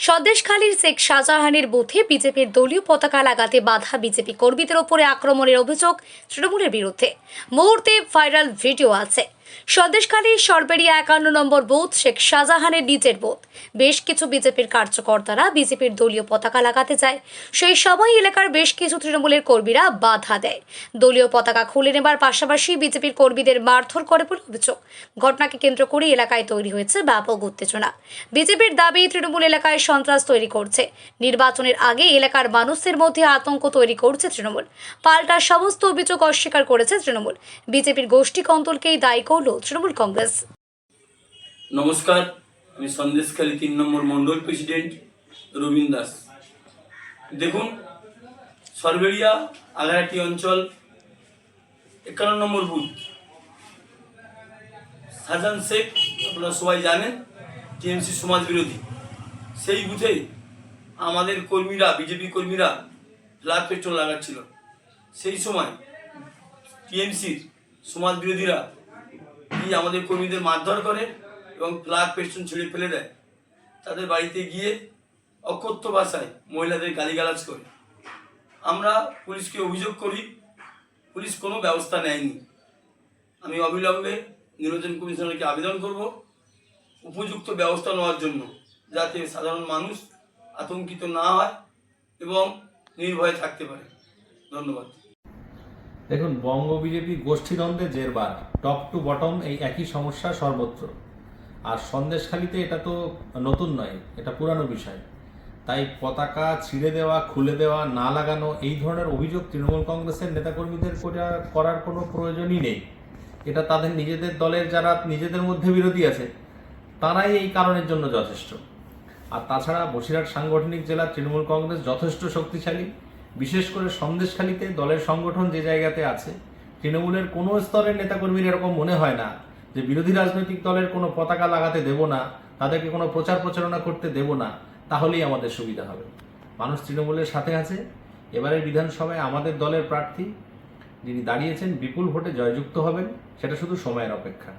সন্দেশখালীর শেখ শাহজাহানের বুথে বিজেপির দলীয় পতাকা লাগাতে বাধা বিজেপি কর্মীদের ওপরে আক্রমণের অভিযোগ তৃণমূলের বিরুদ্ধে। মুহূর্তে ভাইরাল ভিডিও আছে। সন্দেশখালীর সরবেরিয়া 51 নম্বর বুথ শেখ শাহজাহানের নিজের বুথ। বেশ কিছু বিজেপির কার্যকর্তারা বিজেপির দলীয় পতাকা লাগাতে যায়। সেই সময় এলাকার বেশ কিছু তৃণমূলের কর্মীরা বাধা দেয়। দলীয় পতাকা খুলে নেবার পাশাপাশি বিজেপির কর্মীদের মারধর করে বলে অভিযোগ। ঘটনাকে কেন্দ্র করে এলাকায় তৈরি হয়েছে ব্যাপক উত্তেজনা। বিজেপির দাবি তৃণমূল এলাকায় সন্ত্রাস তৈরি করছে। নির্বাচনের আগে এলাকার মানুষের মধ্যে আতঙ্ক তৈরি করছে তৃণমূল। পাল্টা সমস্ত অভিযোগ অস্বীকার করেছে তৃণমূল। বিজেপির গোষ্ঠী কন্দলকেই দায়ী করল তৃণমূল কংগ্রেস। নমস্কার, আমি সন্দেশখালী 3 নম্বর মন্ডল প্রেসিডেন্ট রবীন দাস। দেখুন, সরবেরিয়া আগারাটি অঞ্চল 51 নম্বর বুথ শাহজাহান শেখ, আপনারা সবাই জানেন, টিএমসি সমাজ বিরোধী। সেই বুথে আমাদের কর্মীরা, বিজেপি কর্মীরা ফ্ল্যাগ পেট্রোল লাগাচ্ছিল। সেই সময় টিএমসির সমাজ বিরোধীরা আমাদের কর্মীদের মারধর করে এবং ফ্ল্যাগ পেস্টন ছেড়ে ফেলে দেয়। তাদের বাড়িতে গিয়ে অকথ্য ভাষায় মহিলাদের গালিগালাজ করে। আমরা পুলিশকে অভিযোগ করি, পুলিশ কোনো ব্যবস্থা নেয়নি। আমি অবিলম্বে নির্বাচন কমিশনারকে আবেদন করব উপযুক্ত ব্যবস্থা নেওয়ার জন্য, যাতে সাধারণ মানুষ আতঙ্কিত না হয় এবং নির্ভয়ে থাকতে পারে। ধন্যবাদ। দেখুন, বঙ্গ বিজেপি গোষ্ঠীদ্বন্দ্বে জেরবার, টপ টু বটম এই একই সমস্যা সর্বত্র। আর সন্দেশখালীতে এটা তো নতুন নয়, এটা পুরানো বিষয়। তাই পতাকা ছিঁড়ে দেওয়া, খুলে দেওয়া, না লাগানো, এই ধরনের অভিযোগ তৃণমূল কংগ্রেসের নেতাকর্মীদের করার কোনো প্রয়োজনই নেই। এটা তাদের নিজেদের দলের যারা নিজেদের মধ্যে বিরোধী আছে, তারাই এই কারণের জন্য যথেষ্ট। আর তাছাড়া বসিরহাট সাংগঠনিক জেলা তৃণমূল কংগ্রেস যথেষ্ট শক্তিশালী। বিশেষ করে সন্দেশখালীতে দলের সংগঠন যে জায়গাতে আছে, তৃণমূলের কোনো স্তরের নেতাকর্মীর এরকম মনে হয় না যে বিরোধী রাজনৈতিক দলের কোনো পতাকা লাগাতে দেব না, তাদেরকে কোনো প্রচার প্রচারণা করতে দেব না, তাহলেই আমাদের সুবিধা হবে। মানুষ তৃণমূলের সাথে আছে। এবারের বিধানসভায় আমাদের দলের প্রার্থী যিনি দাঁড়িয়েছেন বিপুল ভোটে জয়যুক্ত হবেন, সেটা শুধু সময়ের অপেক্ষা।